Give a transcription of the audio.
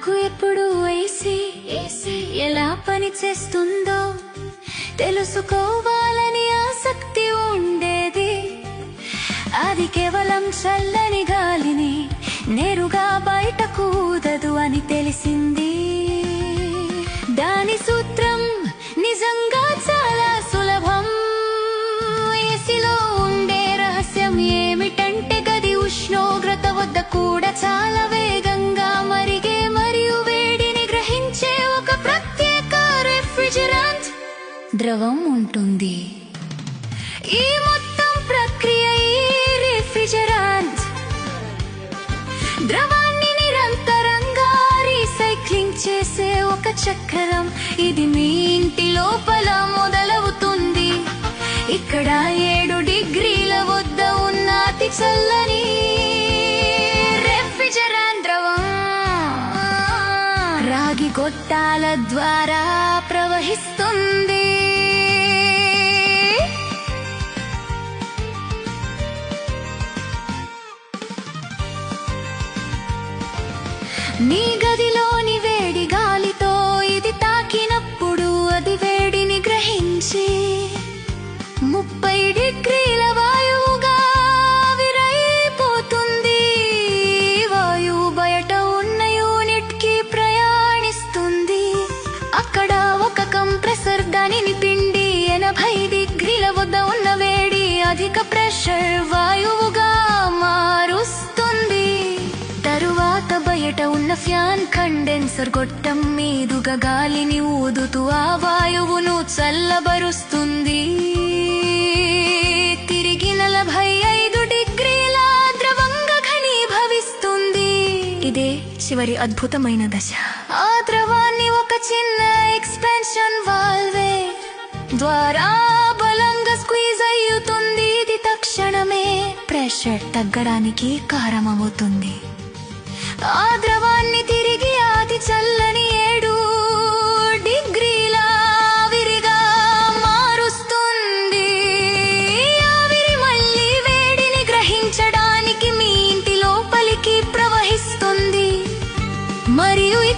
నాకు ఎప్పుడు ఏసీ ఎలా పని చేస్తుందో తెలుసుకోవాలని ఆసక్తి ఉండేది. అది కేవలం చల్లని గాలిని నేరుగా బయటకు ఊదదు అని తెలిసింది. దాని సూత్రం నిజంగా చాలా సులభం. ఏసీలో ఉండే రహస్యం ఏమిటంటే గది ఉష్ణోగ్రత వద్ద కూడా చాలా వేగంగా మరిగే మరియు వేడిని గ్రహించే ఒక ప్రత్యేక రిఫ్రిజిరెంట్ ద్రవం ఉంటుంది. ఈ మొత్తం ప్రక్రియ ఈ రిఫ్రిజిరెంట్ ద్రవాన్ని నిరంతరంగా రీసైక్లింగ్ చేసే ఒక చక్రం. ఇది మీ ఇంటి లోపల మొదలవుతుంది. ఇక్కడ 7 డిగ్రీల వద్ద ఉన్న అతి చల్లని రిఫ్రిజిరెంట్ ద్రవం రాగి గొట్టాల ద్వారా ప్రవహిస్తుంది. నీ గదిలోని వేడి గాలితో ఇది తాకినప్పుడు అది వేడిని గ్రహించి 30 డిగ్రీల వాయువుగా ఆవిరైపోతుంది. వాయువు బయట ఉన్న యూనిట్ కి ప్రయాణిస్తుంది. అక్కడ ఒక కంప్రెసర్ దానిని పిండి 80 డిగ్రీల వద్ద ఉన్న వేడి అధిక ప్రెషర్ వాయువుగా మారుస్తుంది. తరువాత బయట ఉన్న ఫ్యాన్ కండెన్సర్ గొట్టం మీదుగా గాలిని ఊదుతూ ఆ వాయువును చల్లబరుస్తుంది. తిరిగి 45 డిగ్రీల ద్రవంగా ఘనీభవిస్తుంది. ఇదే చివరి అద్భుతమైన దశ. ఆ ద్రవాన్ని ఒక చిన్న ఎక్స్పాన్షన్ వాల్వ్ ద్వారా బలంగా స్క్వీజ్ అయ్యుతుంది. ఇది తక్షణమే ప్రెషర్ తగ్గడానికి కారణమవుతుంది. ఆ ద్రవాన్ని తిరిగి అతి చల్లని 7 డిగ్రీల ఆవిరిగా మారుస్తుంది. ఆవిరి మళ్ళీ వేడిని గ్రహించడానికి మీ ఇంటి లోపలికి ప్రవహిస్తుంది మరియు ఈ